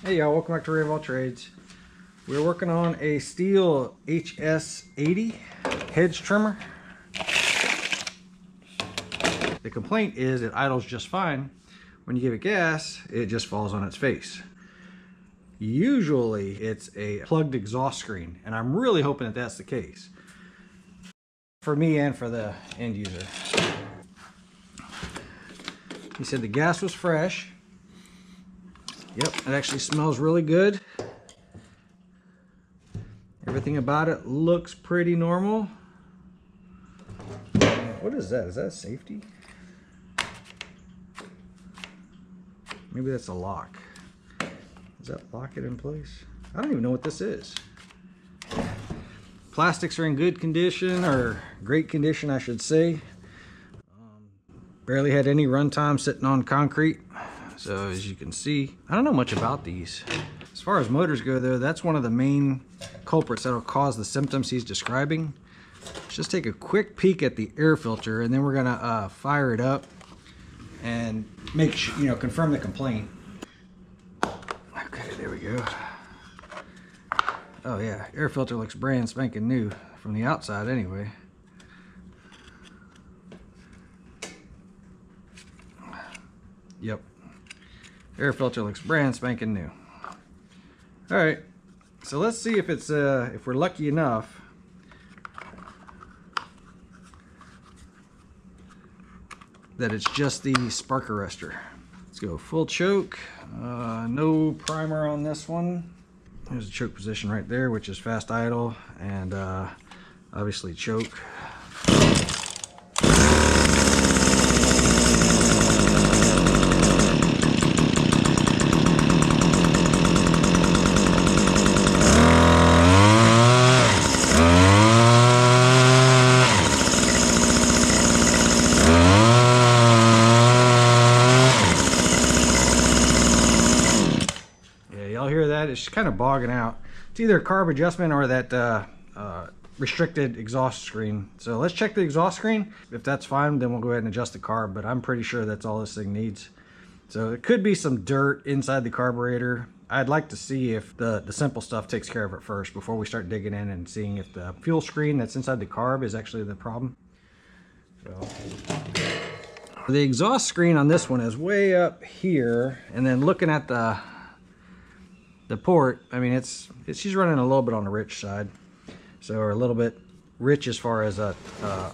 Hey y'all, welcome back to Ray of All Trades. We're working on a Stihl HS80 Hedge trimmer. The complaint is it idles just fine. When you give it gas, it just falls on its face. Usually it's a plugged exhaust screen, and I'm really hoping that that's the case for me and for the end user. He said the gas was fresh. Yep, it actually smells really good. Everything about it looks pretty normal. What is that? Is that safety? Maybe that's a lock. Does that lock it in place? I don't even know what this is. Plastics are in good condition, or great condition I should say. Barely had any runtime sitting on concrete. So as you can see, I don't know much about these. As far as motors go though, that's one of the main culprits that'll cause the symptoms he's describing. Let's just take a quick peek at the air filter, and then we're gonna fire it up and make sure, you know, confirm the complaint. Okay, there we go. Oh yeah, air filter looks brand spanking new from the outside anyway. Yep. Air filter looks brand spanking new. All right, so let's see if it's if we're lucky enough that it's just the spark arrestor. Let's go full choke. No primer on this one. There's a choke position right there, which is fast idle, and obviously choke. Y'all hear that? It's kind of bogging out. It's either a carb adjustment or that restricted exhaust screen. So let's check the exhaust screen. If that's fine, then we'll go ahead and adjust the carb, but I'm pretty sure that's all this thing needs. So it could be some dirt inside the carburetor. I'd like to see if the simple stuff takes care of it first before we start digging in and seeing if the fuel screen that's inside the carb is actually the problem. So the exhaust screen on this one is way up here, and then looking at the port, I mean, she's running a little bit on the rich side, so a little bit rich as far as a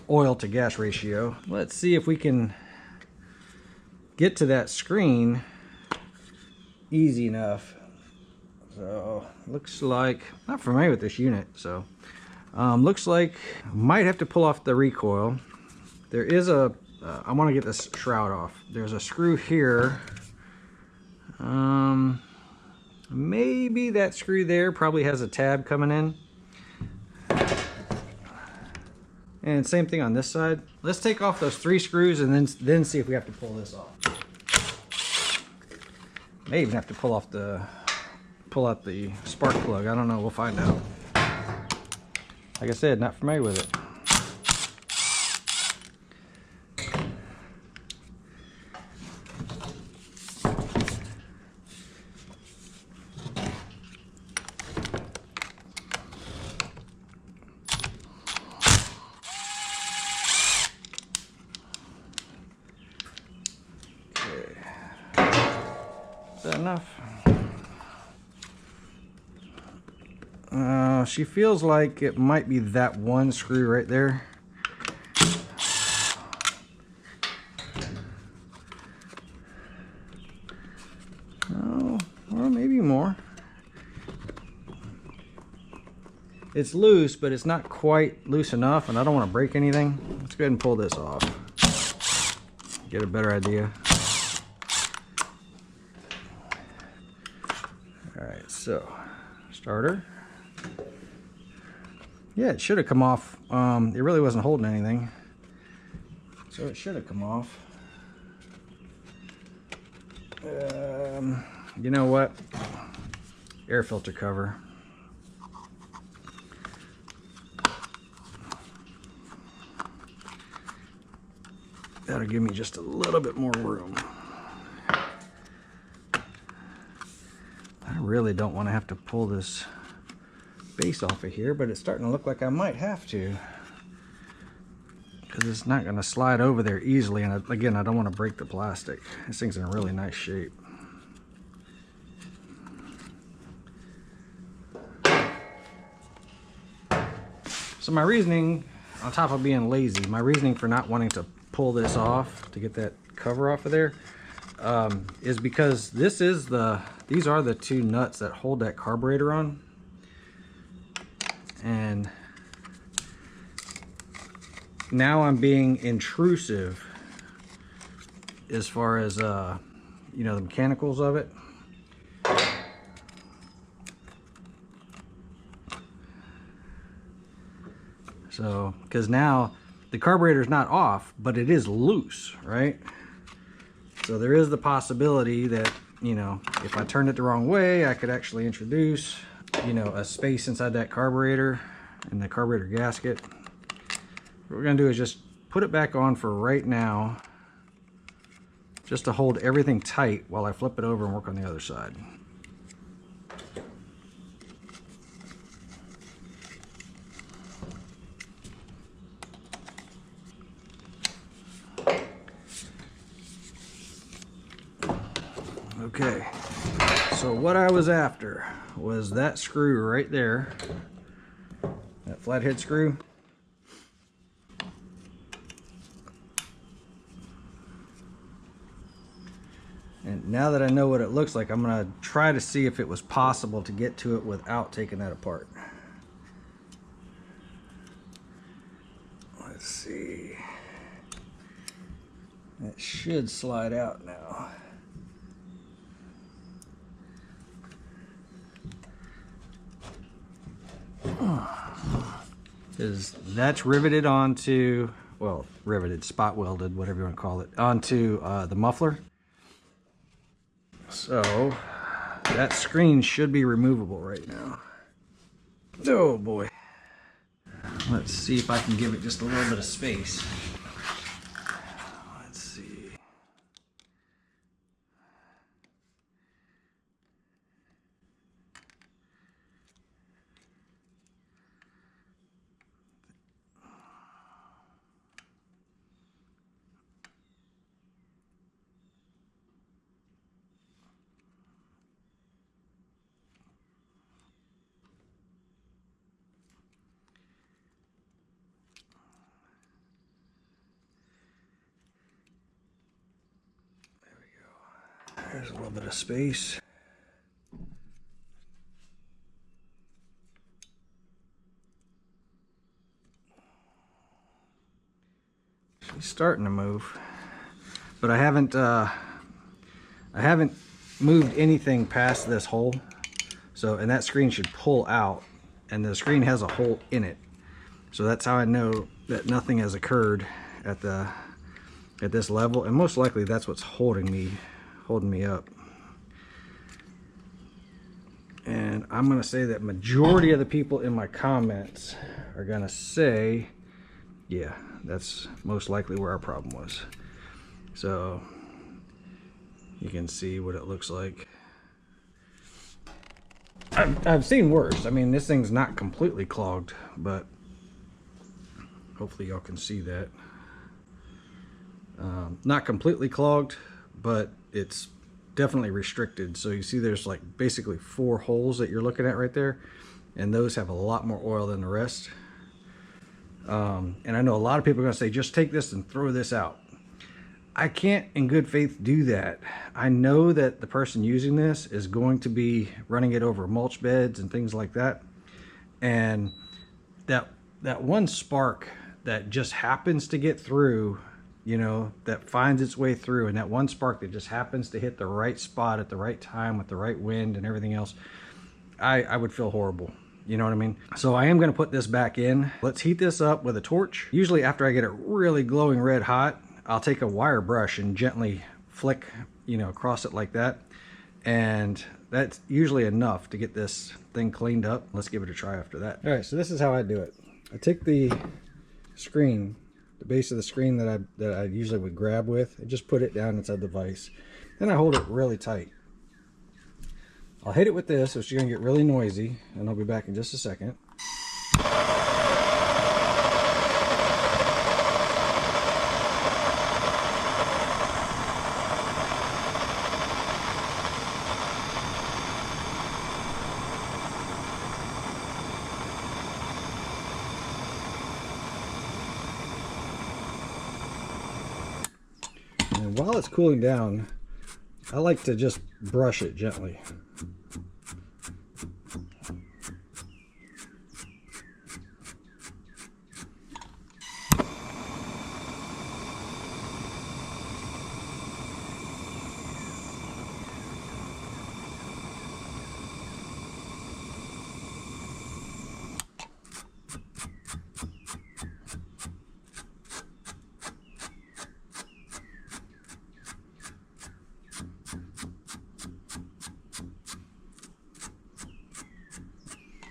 oil to gas ratio. Let's see if we can get to that screen easy enough. So looks like, not familiar with this unit, so looks like might have to pull off the recoil. There is a I want to get this shroud off. There's a screw here. Maybe that screw there probably has a tab coming in. And same thing on this side. Let's take off those 3 screws and then see if we have to pull this off. May even have to pull out the spark plug. I don't know, we'll find out. Like I said, not familiar with it. Is that enough? She feels like it might be that one screw right there. Oh, or maybe more. It's loose, but it's not quite loose enough, and I don't want to break anything. Let's go ahead and pull this off. Get a better idea. Alright, so starter. Yeah, it should have come off. It really wasn't holding anything, so it should have come off. You know what? Air filter cover. That'll give me just a little bit more room. really don't want to have to pull this base off of here, but it's starting to look like I might have to, because it's not going to slide over there easily. And again, I don't want to break the plastic. This thing's in a really nice shape. So my reasoning, on top of being lazy, my reasoning for not wanting to pull this off to get that cover off of there is because these are the two nuts that hold that carburetor on. And now I'm being intrusive as far as you know, the mechanicals of it. So, because now the carburetor is not off, but it is loose, right? So there is the possibility that, you know, if I turned it the wrong way, I could actually introduce, you know, a space inside that carburetor and the carburetor gasket. What we're gonna do is just put it back on for right now, just to hold everything tight while I flip it over and work on the other side. Okay, so what I was after was that screw right there, that flathead screw. And now that I know what it looks like, I'm going to try to see if it was possible to get to it without taking that apart. Let's see. It should slide out now. Because that's riveted onto, well, riveted, spot welded, whatever you want to call it, onto the muffler. So that screen should be removable right now. Oh boy. Let's see if I can give it just a little bit of space. Let's see. There's a little bit of space. She's starting to move, but I haven't moved anything past this hole. So, and that screen should pull out, and the screen has a hole in it. So that's how I know that nothing has occurred at this level, and most likely that's what's holding me up. And I'm gonna say that majority of the people in my comments are gonna say, yeah, that's most likely where our problem was. So you can see what it looks like. I've seen worse. I mean, this thing's not completely clogged, but hopefully y'all can see that. Not completely clogged, but it's definitely restricted. So you see there's like basically 4 holes that you're looking at right there, and those have a lot more oil than the rest. And I know a lot of people are going to say, just take this and throw this out. I can't in good faith do that. I know that the person using this is going to be running it over mulch beds and things like that, and that one spark that just happens to get through, you know, that finds its way through, and that one spark that just happens to hit the right spot at the right time with the right wind and everything else, I would feel horrible. You know what I mean? So I am going to put this back in. Let's heat this up with a torch. Usually after I get it really glowing red hot, I'll take a wire brush and gently flick, you know, across it like that. And that's usually enough to get this thing cleaned up. Let's give it a try after that. All right, so this is how I do it. I take the screen, the base of the screen that I usually would grab with, and just put it down inside the vise. Then I hold it really tight. I'll hit it with this, so it's going to get really noisy, and I'll be back in just a second. And while it's cooling down, I like to just brush it gently.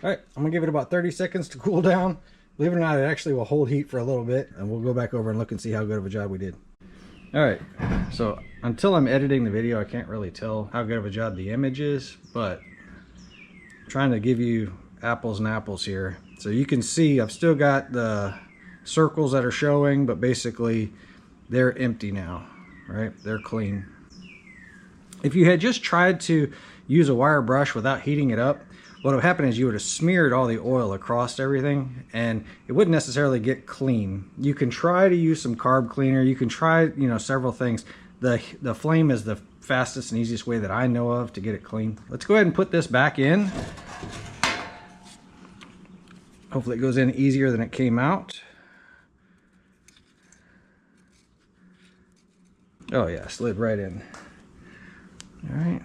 All right, I'm gonna give it about 30 seconds to cool down. Believe it or not, it actually will hold heat for a little bit, and we'll go back over and look and see how good of a job we did. All right, so until I'm editing the video, I can't really tell how good of a job the image is, but I'm trying to give you apples and apples here. So you can see I've still got the circles that are showing, but basically they're empty now, right? They're clean. If you had just tried to use a wire brush without heating it up, what would happen is you would have smeared all the oil across everything, and it wouldn't necessarily get clean. You can try to use some carb cleaner. You can try, you know, several things. The flame is the fastest and easiest way that I know of to get it clean. Let's go ahead and put this back in. Hopefully it goes in easier than it came out. Oh yeah, slid right in. All right,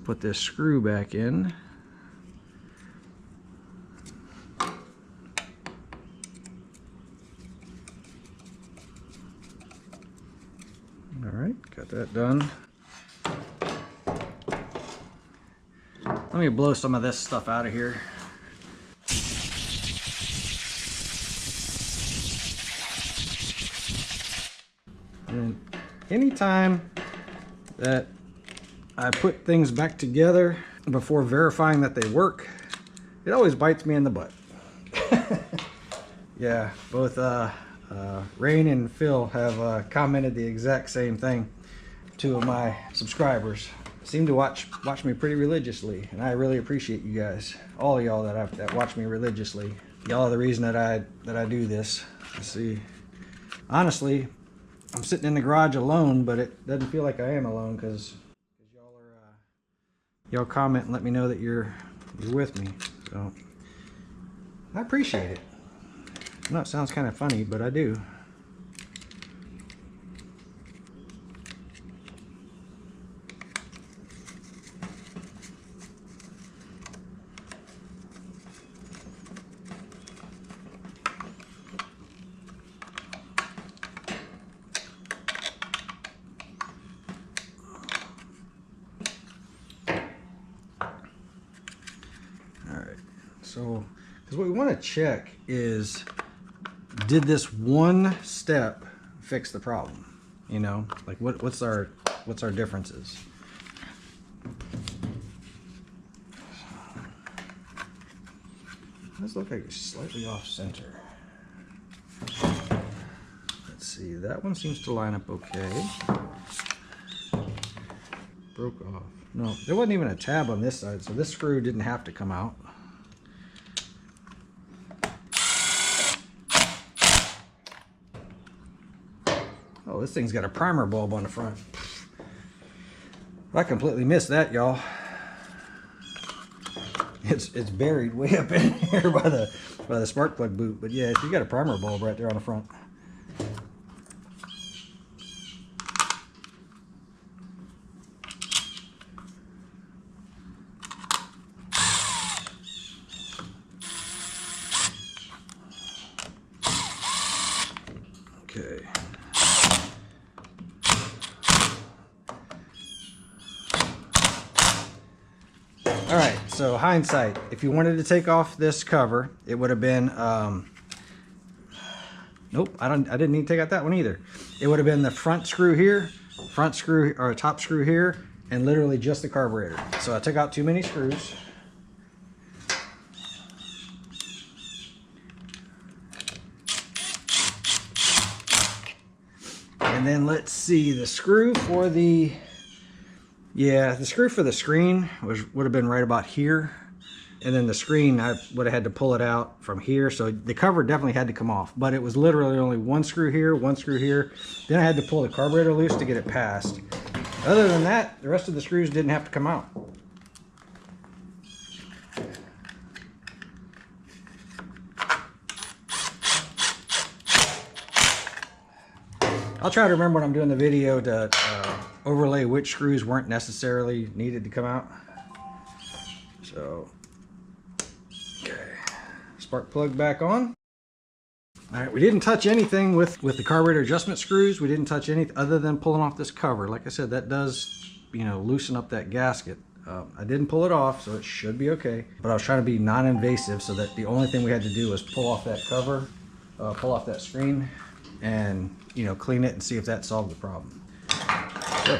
put this screw back in. All right, got that done. Let me blow some of this stuff out of here. And anytime that I put things back together before verifying that they work, it always bites me in the butt. Yeah, both Rain and Phil have commented the exact same thing. Two of my subscribers seem to watch me pretty religiously, and I really appreciate you guys, all of y'all that watch me religiously. Y'all are the reason that I do this. Let's see. Honestly, I'm sitting in the garage alone, but it doesn't feel like I am alone because y'all comment and let me know that you're with me. So I appreciate it. I know it sounds kind of funny, but I do. All right, so because what we want to check is, did this one step fix the problem? You know, like what's our differences? This looks like it's slightly off center. Let's see, that one seems to line up okay. Broke off. No, there wasn't even a tab on this side, so this screw didn't have to come out. Oh, this thing's got a primer bulb on the front. I completely missed that, y'all. It's buried way up in here by the spark plug boot. But yeah, you got a primer bulb right there on the front. Okay. All right, so hindsight, if you wanted to take off this cover, it would have been, nope, I didn't need to take out that one either. It would have been the front screw here, or top screw here, and literally just the carburetor. So I took out too many screws. And then let's see, the screw for the, the screw for the screen would have been right about here. And then the screen, I would have had to pull it out from here. So the cover definitely had to come off, but it was literally only one screw here, one screw here. Then I had to pull the carburetor loose to get it past. Other than that, the rest of the screws didn't have to come out. I'll try to remember when I'm doing the video to overlay which screws weren't necessarily needed to come out. So, okay, spark plug back on. All right, we didn't touch anything with the carburetor adjustment screws. We didn't touch anything other than pulling off this cover. Like I said, that does, you know, loosen up that gasket. I didn't pull it off, so it should be okay. But I was trying to be non-invasive so that the only thing we had to do was pull off that cover, pull off that screen, and, you know, clean it and see if that solved the problem. So,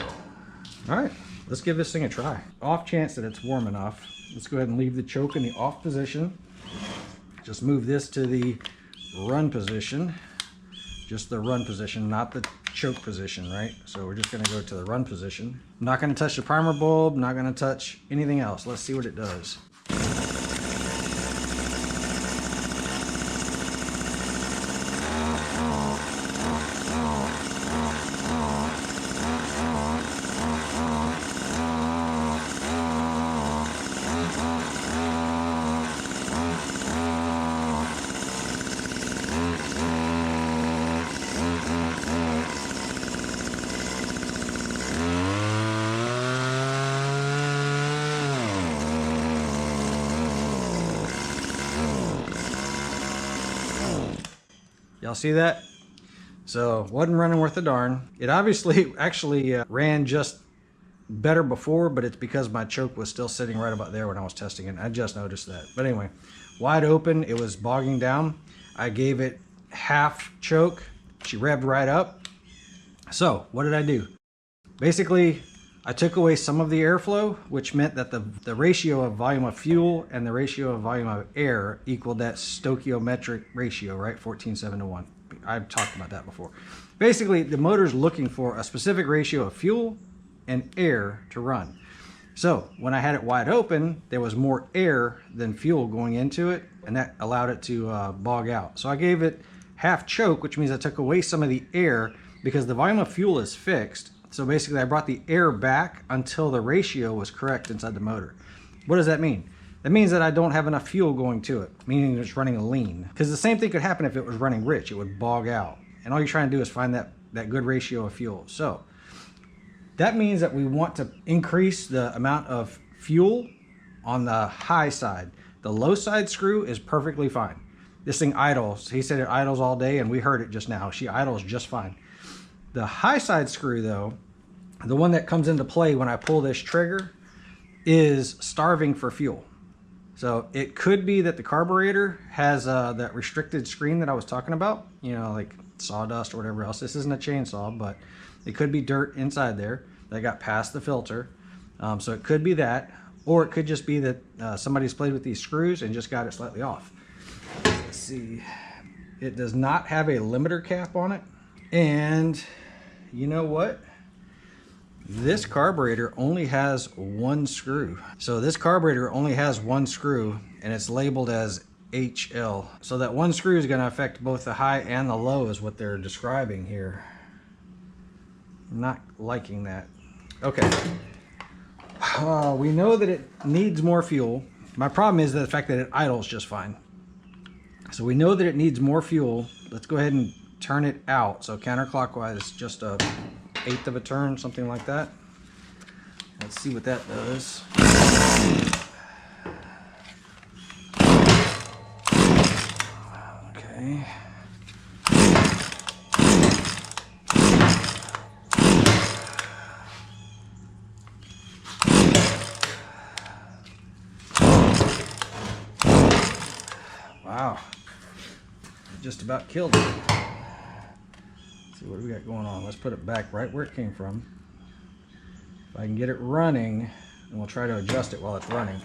all right, let's give this thing a try. Off chance that it's warm enough, let's go ahead and leave the choke in the off position. Just move this to the run position. Just the run position, not the choke position, right? So we're just gonna go to the run position. I'm not gonna touch the primer bulb, not gonna touch anything else. Let's see what it does. Y'all see that? So wasn't running worth a darn. It obviously actually ran just better before, but it's because my choke was still sitting right about there when I was testing it. I just noticed that. But anyway, wide open, it was bogging down. I gave it half choke. She revved right up. So what did I do? Basically, I took away some of the airflow, which meant that the ratio of volume of fuel and the ratio of volume of air equaled that stoichiometric ratio, right? 14:7 to 1. I've talked about that before. Basically, the motor's looking for a specific ratio of fuel and air to run. So when I had it wide open, there was more air than fuel going into it, and that allowed it to bog out. So I gave it half choke, which means I took away some of the air because the volume of fuel is fixed. So basically I brought the air back until the ratio was correct inside the motor. What does that mean? That means that I don't have enough fuel going to it, meaning it's running lean. Because the same thing could happen if it was running rich, it would bog out. And all you're trying to do is find that good ratio of fuel. So that means that we want to increase the amount of fuel on the high side. The low side screw is perfectly fine. This thing idles. He said it idles all day, and we heard it just now. She idles just fine. The high side screw though, the one that comes into play when I pull this trigger, is starving for fuel. So it could be that the carburetor has that restricted screen that I was talking about, you know, like sawdust or whatever else. This isn't a chainsaw, but it could be dirt inside there that got past the filter. So it could be that, or it could just be that somebody's played with these screws and just got it slightly off. Let's see. It does not have a limiter cap on it. And you know what? This carburetor only has one screw. So this carburetor only has one screw, and it's labeled as HL. So that one screw is going to affect both the high and the low is what they're describing here. I'm not liking that. Okay. We know that it needs more fuel. My problem is the fact that it idles just fine. So we know that it needs more fuel. Let's go ahead and turn it out. So counterclockwise, just a 1/8 of a turn, something like that. Let's see what that does. Okay. Wow. Just about killed it. Let's see what we got going on. Let's put it back right where it came from. If I can get it running, and we'll try to adjust it while it's running.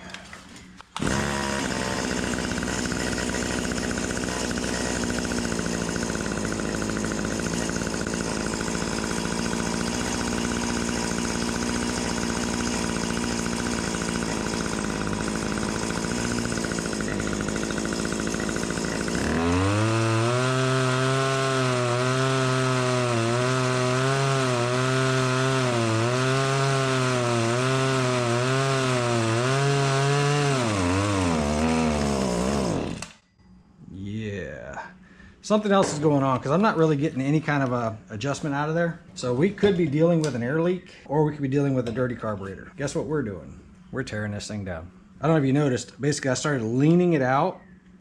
Something else is going on because I'm not really getting any kind of a adjustment out of there. So we could be dealing with an air leak, or we could be dealing with a dirty carburetor. Guess what we're doing? We're tearing this thing down. I don't know if you noticed, basically I started leaning it out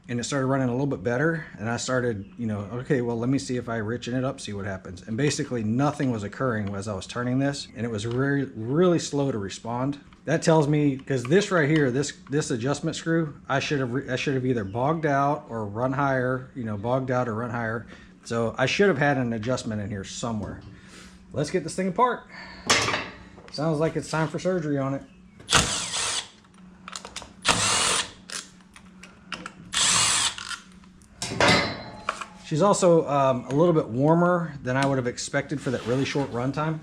and it started running a little bit better. And I started, you know, okay, well, let me see if I richen it up, see what happens. And basically nothing was occurring as I was turning this, and it was really slow to respond. That tells me, because this right here, this adjustment screw, I should have either bogged out or run higher, you know, bogged out or run higher. So I should have had an adjustment in here somewhere. Let's get this thing apart. Sounds like it's time for surgery on it. She's also a little bit warmer than I would have expected for that really short run time.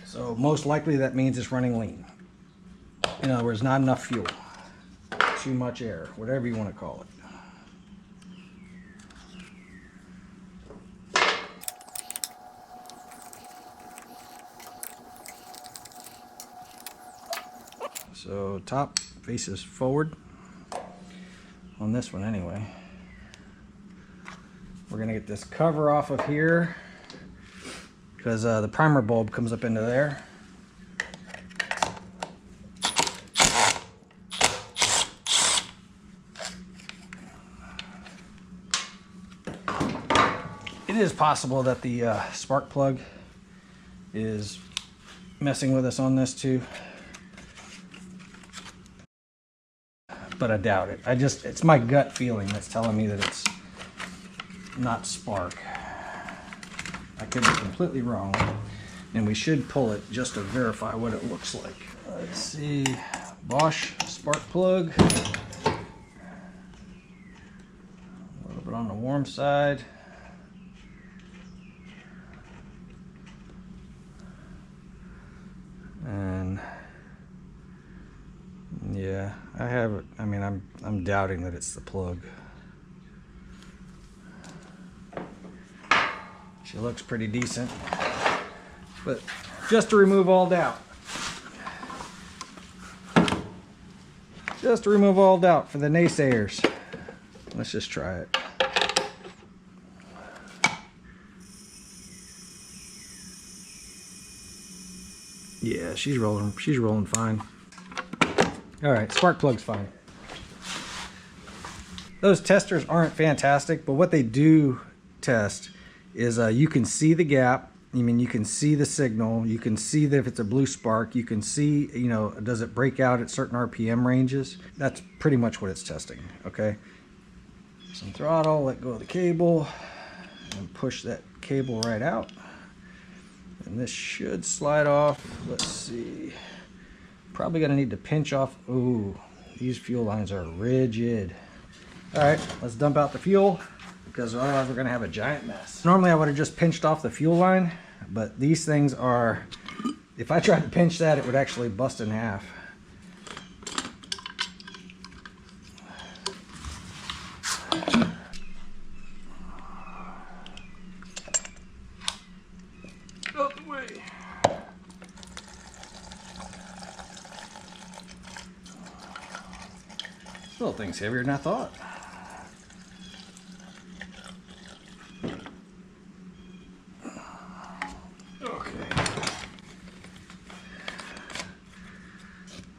So most likely that means it's running lean. In other words, not enough fuel, too much air, whatever you want to call it. So top faces forward on this one anyway. We're gonna get this cover off of here, because the primer bulb comes up into there. It is possible that the spark plug is messing with us on this too, but I doubt it. It's my gut feeling that's telling me that it's not spark. I could be completely wrong, and we should pull it just to verify what it looks like. Let's see, Bosch spark plug. A little bit on the warm side. And yeah, I have it. I mean, I'm doubting that it's the plug. She looks pretty decent, but just to remove all doubt. Just to remove all doubt for the naysayers. Let's just try it. Yeah, she's rolling fine. All right, spark plug's fine. Those testers aren't fantastic, but what they do test is you can see the gap. I mean, you can see the signal. You can see that if it's a blue spark, you can see, you know, does it break out at certain RPM ranges? That's pretty much what it's testing, okay? Some throttle, let go of the cable, and push that cable right out. And this should slide off. Let's see. Probably gonna need to pinch off. Ooh, these fuel lines are rigid. All right, let's dump out the fuel, because otherwise we're gonna have a giant mess. Normally I would have just pinched off the fuel line, but these things are, if I tried to pinch that, it would actually bust in half. Out the way. This little thing's heavier than I thought.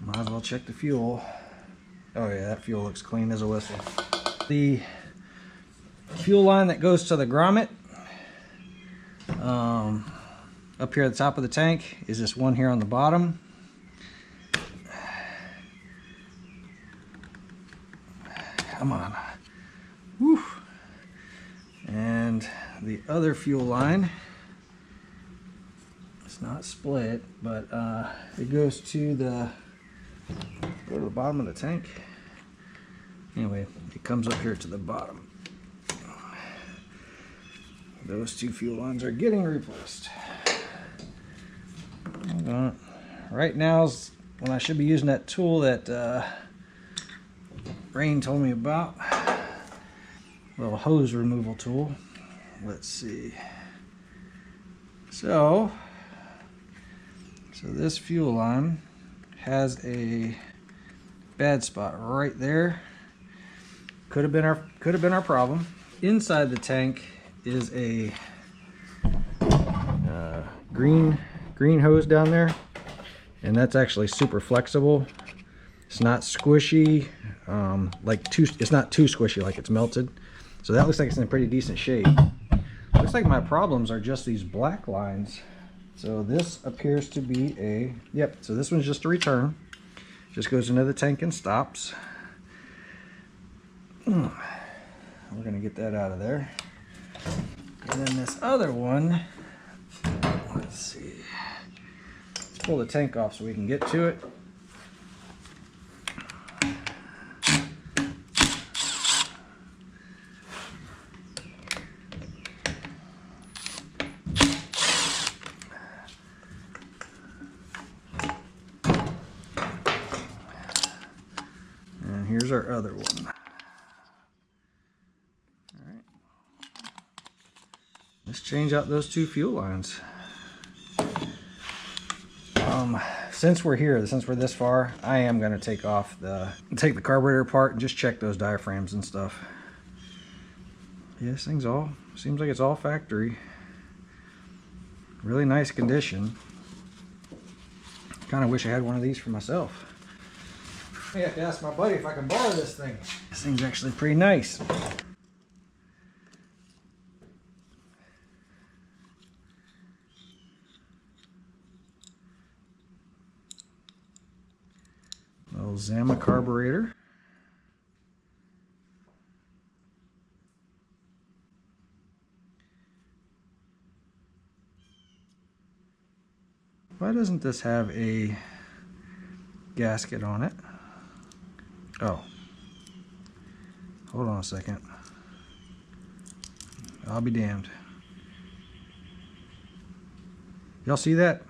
Might as well check the fuel. Oh yeah, that fuel looks clean as a whistle. The fuel line that goes to the grommet up here at the top of the tank is this one here on the bottom. Come on. Woo. And the other fuel line, it's not not split, but it goes to the bottom of the tank. Anyway, it comes up here to the bottom. Those two fuel lines are getting replaced. Hold on. Right now's when I should be using that tool that Rain told me about. Little hose removal tool. Let's see. So this fuel line has a bad spot right there. Could have been our problem. Inside the tank is a green hose down there, and that's actually super flexible. It's not squishy, it's not too squishy like it's melted. So that looks like it's in pretty decent shape. Looks like my problems are just these black lines. So this appears to be a, yep, so this one's just a return. Just goes into the tank and stops. We're gonna get that out of there. And then this other one, let's see. Let's pull the tank off so we can get to it. And here's our other one. Let's change out those two fuel lines. Since we're here, since we're this far, I am going to take the carburetor apart and just check those diaphragms and stuff. Yeah, this thing's all, seems like it's all factory. Really nice condition. Kind of wish I had one of these for myself. I have to ask my buddy if I can borrow this thing. This thing's actually pretty nice. Little Zama carburetor. Why doesn't this have a gasket on it? Oh, hold on a second. I'll be damned. Y'all see that?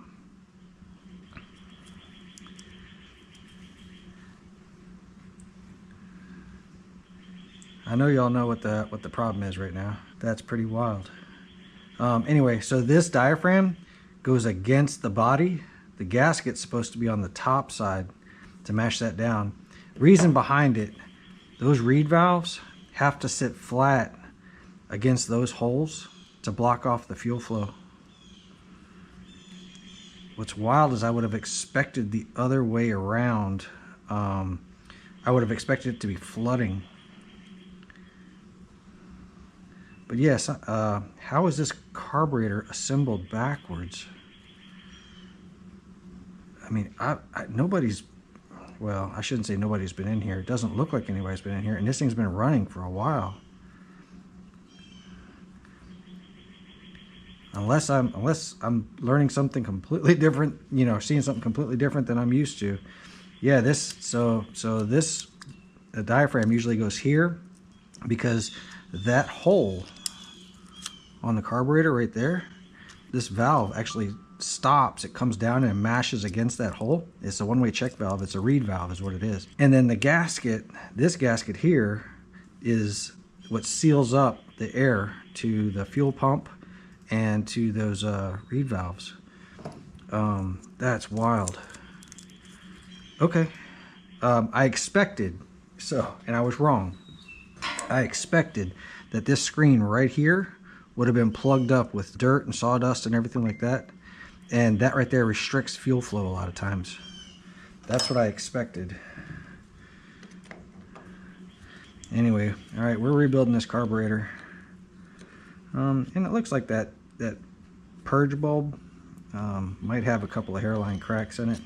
I know y'all know what the problem is right now. That's pretty wild. Anyway, so this diaphragm goes against the body. The gasket's supposed to be on the top side to mash that down. Reason behind it, those reed valves have to sit flat against those holes to block off the fuel flow. What's wild is I would have expected the other way around. I would have expected it to be flooding. But yes, how is this carburetor assembled backwards? I mean, nobody's, well, I shouldn't say nobody's been in here. It doesn't look like anybody's been in here, and this thing's been running for a while. Unless I'm learning something completely different, you know, seeing something completely different than I'm used to. Yeah, the diaphragm usually goes here because that hole on the carburetor right there, this valve actually stops. It comes down and mashes against that hole. It's a one-way check valve. It's a reed valve is what it is. And then the gasket, this gasket here, is what seals up the air to the fuel pump and to those reed valves. That's wild. Okay. I expected, and I was wrong. I expected that this screen right here would have been plugged up with dirt and sawdust and everything like that. And that right there restricts fuel flow a lot of times. That's what I expected. Anyway, all right, we're rebuilding this carburetor. And it looks like that purge bulb might have a couple of hairline cracks in it.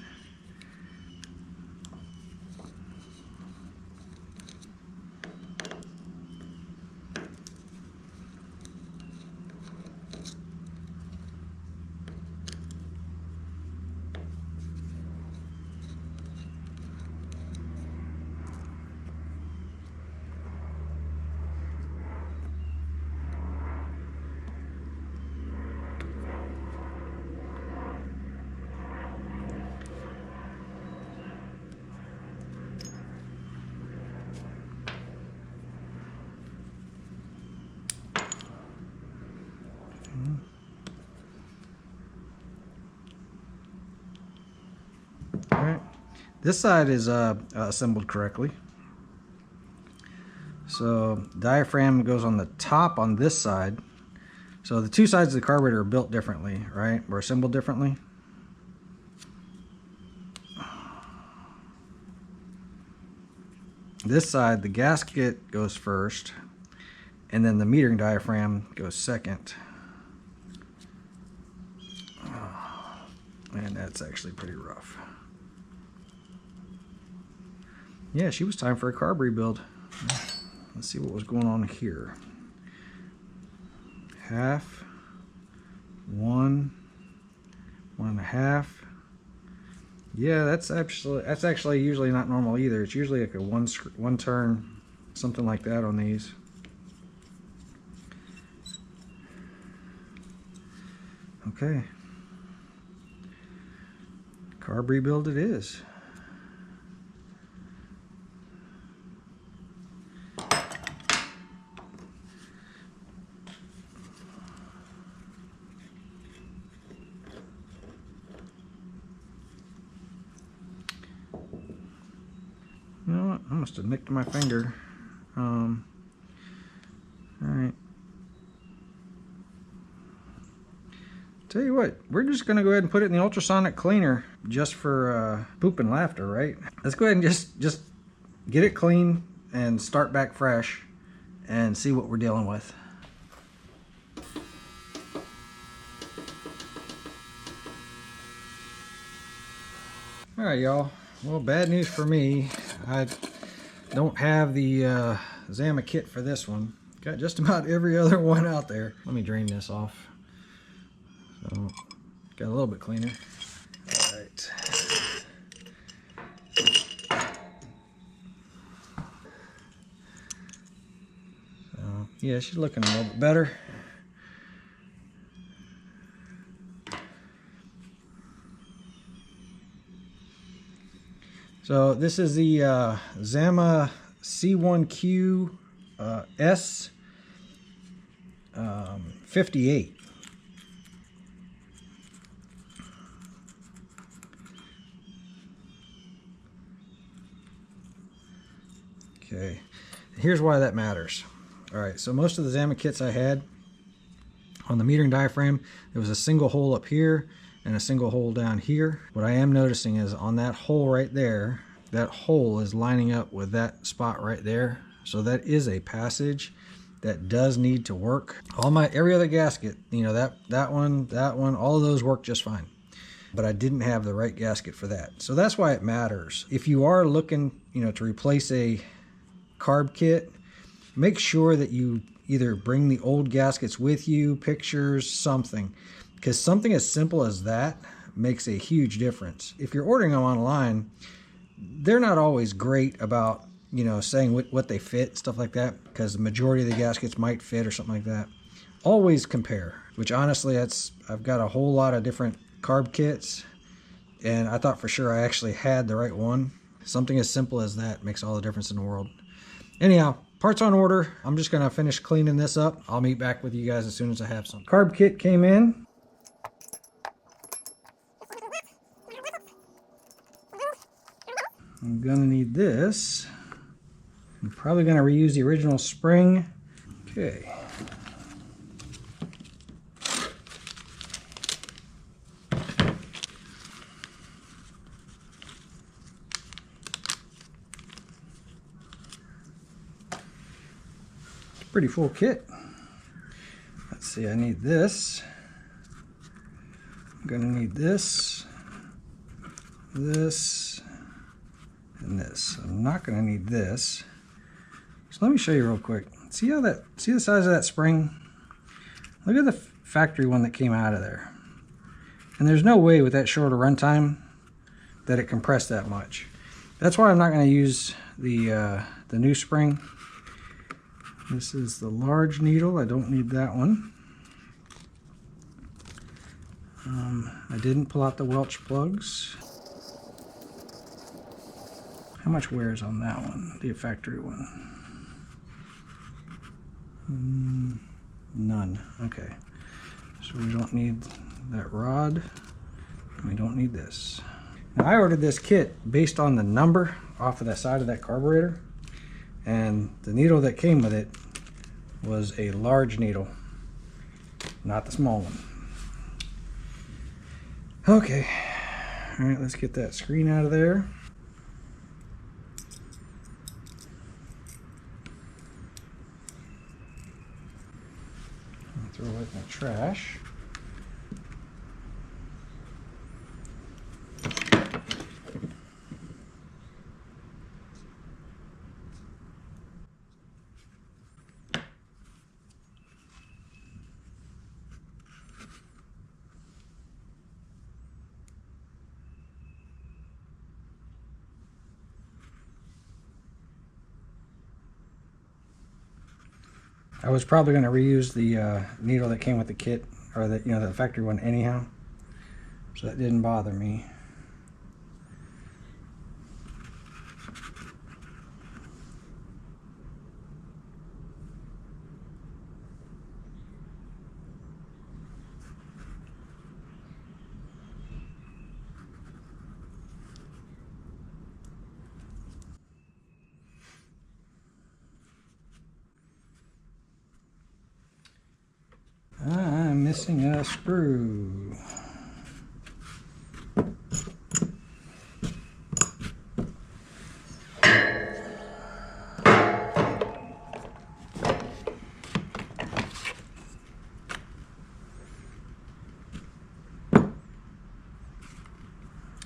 This side is assembled correctly. So diaphragm goes on the top on this side. So the two sides of the carburetor are built differently, right? Or assembled differently. This side, the gasket goes first, and then the metering diaphragm goes second. And that's actually pretty rough. Yeah, she was time for a carb rebuild. Let's see what was going on here. Half, 1, 1.5. Yeah, that's actually usually not normal either. It's usually like a one turn, something like that on these. Okay. Carb rebuild it is. You know what? I must have nicked my finger. Alright. Tell you what, we're just going to go ahead and put it in the ultrasonic cleaner just for poop and laughter, right? Let's go ahead and just get it clean and start back fresh and see what we're dealing with. Alright, y'all. Well, bad news for me. I don't have the Zama kit for this one. Got just about every other one out there. Let me drain this off. So, got a little bit cleaner. Alright. So, yeah, she's looking a little bit better. So this is the Zama C1Q S 58. Okay, here's why that matters. All right, so most of the Zama kits I had on the metering diaphragm, there was a single hole up here and a single hole down here. What I am noticing is on that hole right there, that hole is lining up with that spot right there. So that is a passage that does need to work. Every other gasket, you know, that one, all of those work just fine. But I didn't have the right gasket for that. So that's why it matters. If you are looking, you know, to replace a carb kit, make sure that you either bring the old gaskets with you, pictures, something. Because something as simple as that makes a huge difference. If you're ordering them online, they're not always great about, you know, saying what they fit, stuff like that, because the majority of the gaskets might fit or something like that. Always compare, which honestly, I've got a whole lot of different carb kits, and I thought for sure I actually had the right one. Something as simple as that makes all the difference in the world. Anyhow, parts on order. I'm just going to finish cleaning this up. I'll meet back with you guys as soon as I have some. Carb kit came in. I'm gonna need this. I'm probably gonna reuse the original spring. Okay. It's a pretty full kit. Let's see, I need this. I'm gonna need this, this, and this. I'm not going to need this. So let me show you real quick. See the size of that spring? Look at the factory one that came out of there. And there's no way with that shorter runtime that it compressed that much. That's why I'm not going to use the new spring. This is the large needle. I don't need that one. I didn't pull out the Welch plugs. How much wear is on that one, the factory one? None. Okay. So we don't need that rod. We don't need this. Now, I ordered this kit based on the number off of the side of that carburetor, and the needle that came with it was a large needle, not the small one. Okay, all right, let's get that screen out of there. Throw it in the trash. I was probably going to reuse the needle that came with the kit, or the, you know, the factory one anyhow, so that didn't bother me. I'm missing a screw.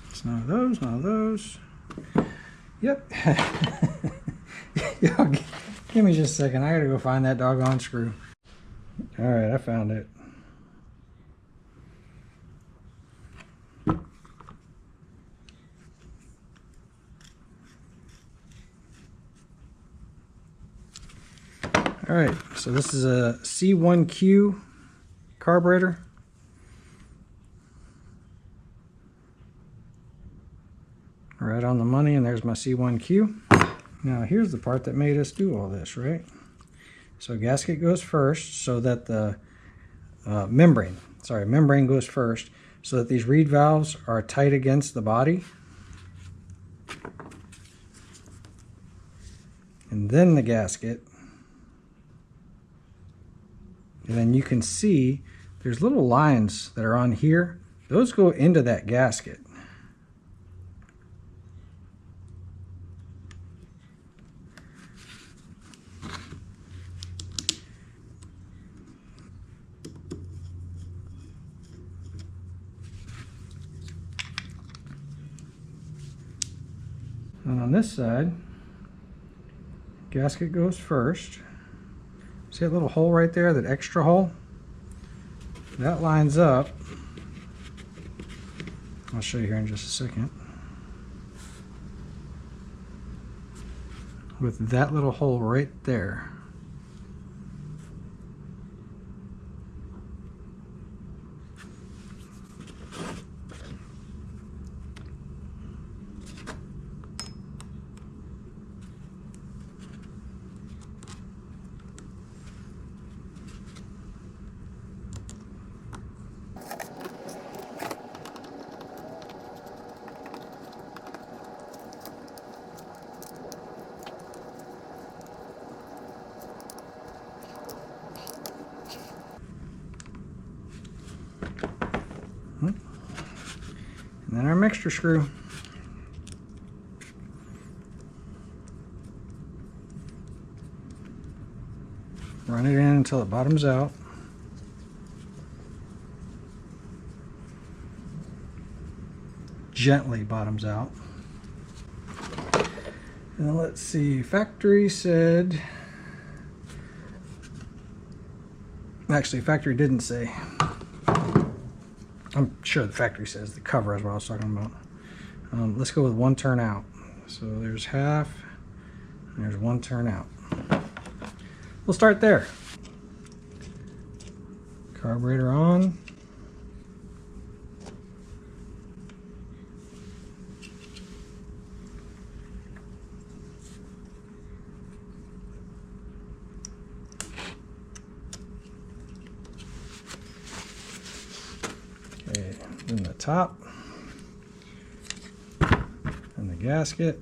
It's none of those, none of those. Yep. Yo, give me just a second. I gotta go find that doggone screw. All right, I found it. All right, so this is a C1Q carburetor. Right on the money, and there's my C1Q. Now here's the part that made us do all this, right? So gasket goes first so that the membrane goes first so that these reed valves are tight against the body. And then the gasket. And then you can see there's little lines that are on here. Those go into that gasket. And on this side, gasket goes first. See that little hole right there, that extra hole? That lines up. I'll show you here in just a second. With that little hole right there. And then our mixture screw. Run it in until it bottoms out. Gently bottoms out. And let's see, factory said, actually factory didn't say. I'm sure the factory says the cover is what I was talking about. Let's go with one turn out. So there's half, and there's one turn out. We'll start there. Carburetor on. Okay, then the top. gasket.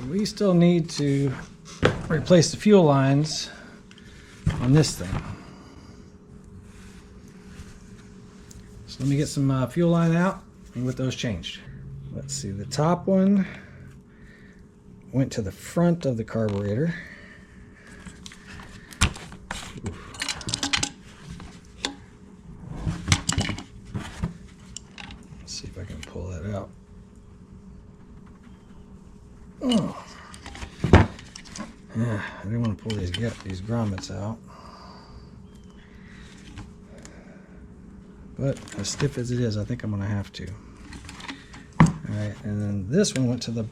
We still need to replace the fuel lines on this thing. So let me get some fuel line out and get those changed. Let's see, the top one went to the front of the carburetor. Let's see if I can pull that out. Oh. Yeah, I didn't want to pull these grommets out. But as stiff as it is, I think I'm going to have to. Alright, and then this one went to the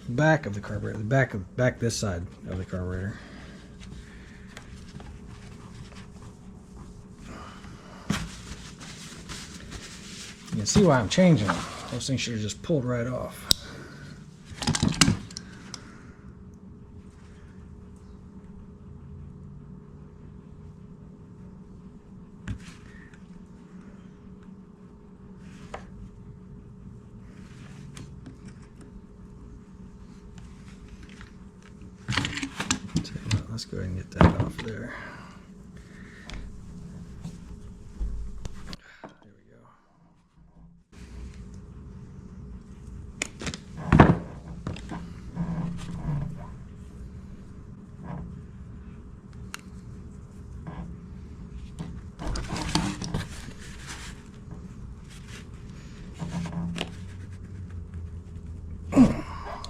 back of the carburetor, the back this side of the carburetor. You can see why I'm changing them. Those things should have just pulled right off. Let's go ahead and get that off there. There we go.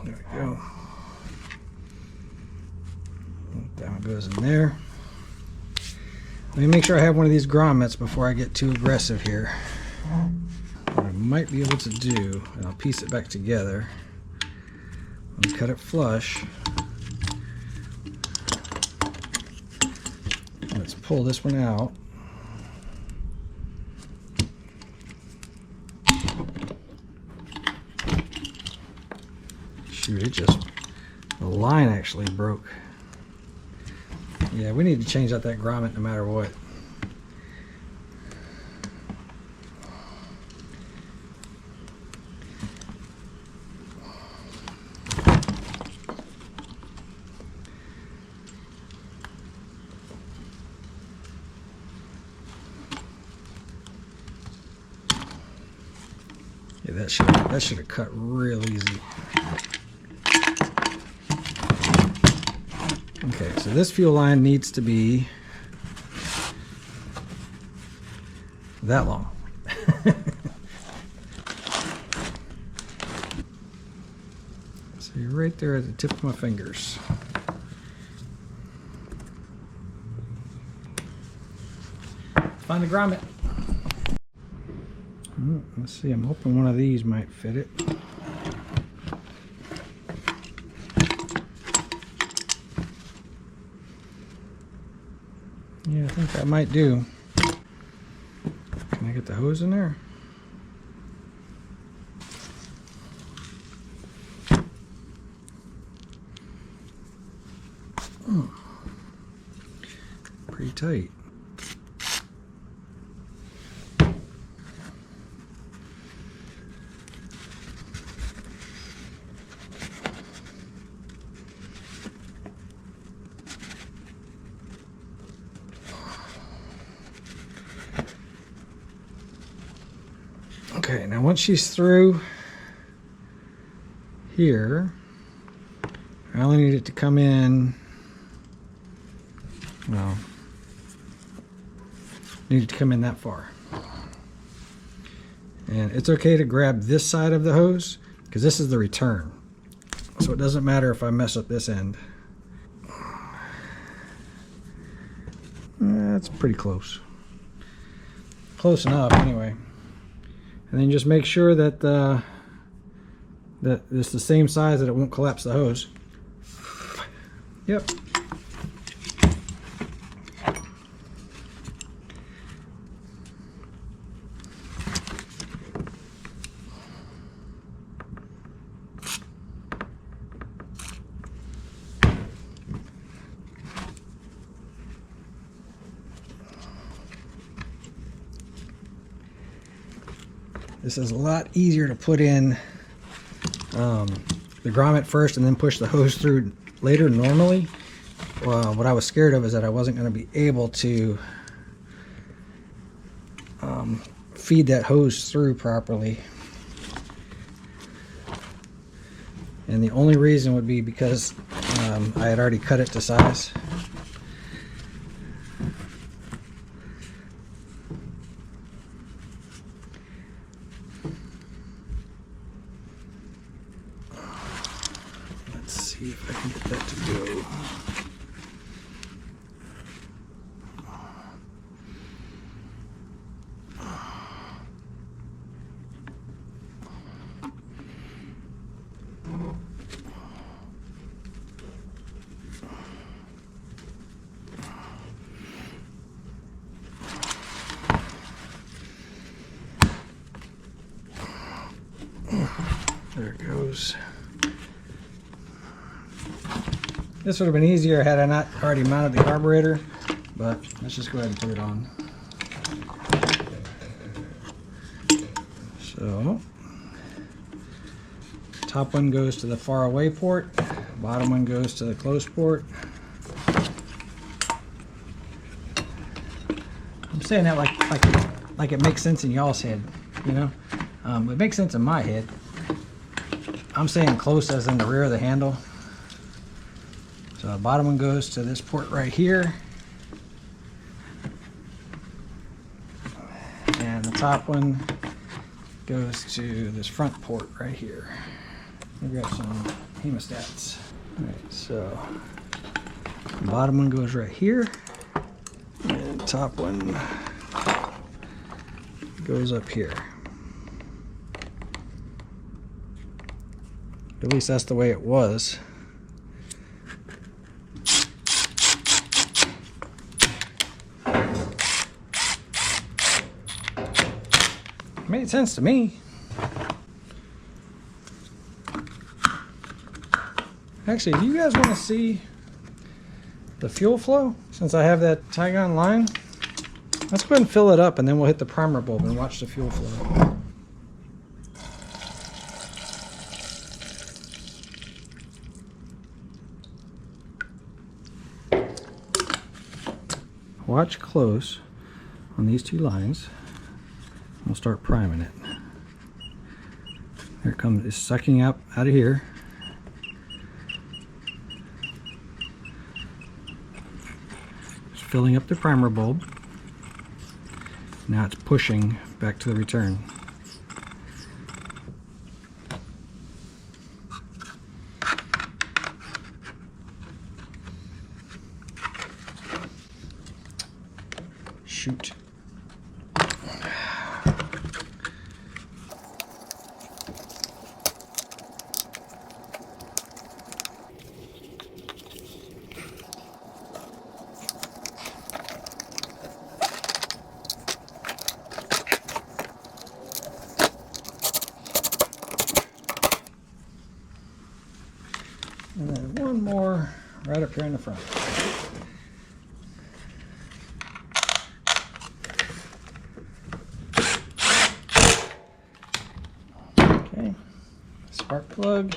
There we go. That one goes in there. Let me make sure I have one of these grommets before I get too aggressive here. What I might be able to do, and I'll piece it back together, and cut it flush. Let's pull this one out. Shoot, the line actually broke. Yeah, we need to change out that grommet no matter what. Yeah, that should have cut real easy. Okay, so this fuel line needs to be that long. So you're right there at the tip of my fingers. Find the grommet. Let's see, I'm hoping one of these might fit it. Yeah, I think that might do. Can I get the hose in there? Pretty tight. Okay, now once she's through here, I only need it to come in, well, need it to come in that far. And it's okay to grab this side of the hose because this is the return. So it doesn't matter if I mess up this end. That's pretty close. Close enough anyway. And then just make sure that the that it's the same size that it won't collapse the hose. Yep. This is a lot easier to put in the grommet first and then push the hose through later normally. What I was scared of is that I wasn't going to be able to feed that hose through properly. And the only reason would be because I had already cut it to size. See if I can get that to go. There it goes. This would have been easier had I not already mounted the carburetor, but let's just go ahead and put it on. So, top one goes to the far away port, bottom one goes to the close port. I'm saying that like it makes sense in y'all's head, you know? It makes sense in my head. I'm saying close as in the rear of the handle. So the bottom one goes to this port right here. And the top one goes to this front port right here. Let me grab some hemostats. Alright, so the bottom one goes right here. And the top one goes up here. At least that's the way it was. Made sense to me. Actually, do you guys want to see the fuel flow? Since I have that Tygon line, let's go ahead and fill it up and then we'll hit the primer bulb and watch the fuel flow. Watch close on these two lines. We'll start priming it. There it comes. It's sucking up out of here. It's filling up the primer bulb. Now it's pushing back to the return. Shoot. And then one more right up here in the front. Okay, spark plug.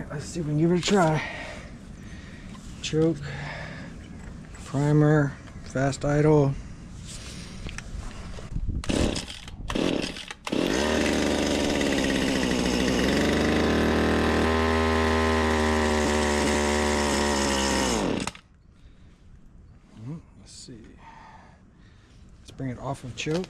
Let's see if we can give it a try. Choke, primer, fast idle. bring it off of choke.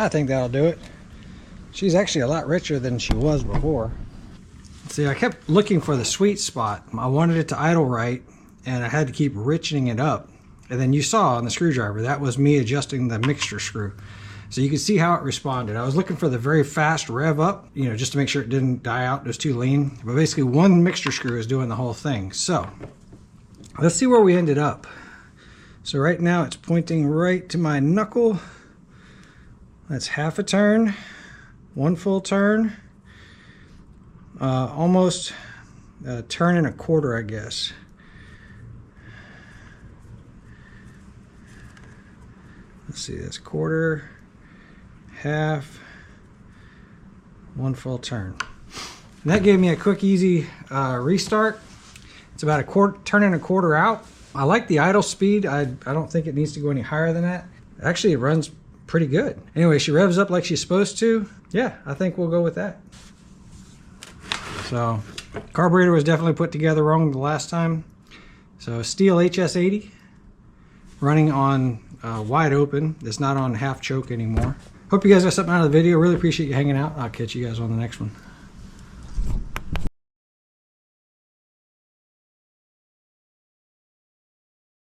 I think that'll do it. She's actually a lot richer than she was before. See, I kept looking for the sweet spot. I wanted it to idle right, and I had to keep richening it up. And then you saw on the screwdriver, that was me adjusting the mixture screw. So you can see how it responded. I was looking for the very fast rev up, you know, just to make sure it didn't die out, it was too lean. But basically one mixture screw is doing the whole thing. So let's see where we ended up. So right now it's pointing right to my knuckle. That's half a turn, 1 full turn, almost a turn and a quarter, I guess. Let's see, that's quarter, half, 1 full turn. And that gave me a quick, easy restart. It's about a turn and a quarter out. I like the idle speed. I don't think it needs to go any higher than that. Actually, it runs pretty good. Anyway, she revs up like she's supposed to. Yeah, I think we'll go with that. So, carburetor was definitely put together wrong the last time. So, Stihl HS80 running on wide open. It's not on half choke anymore. Hope you guys got something out of the video. Really appreciate you hanging out. I'll catch you guys on the next one.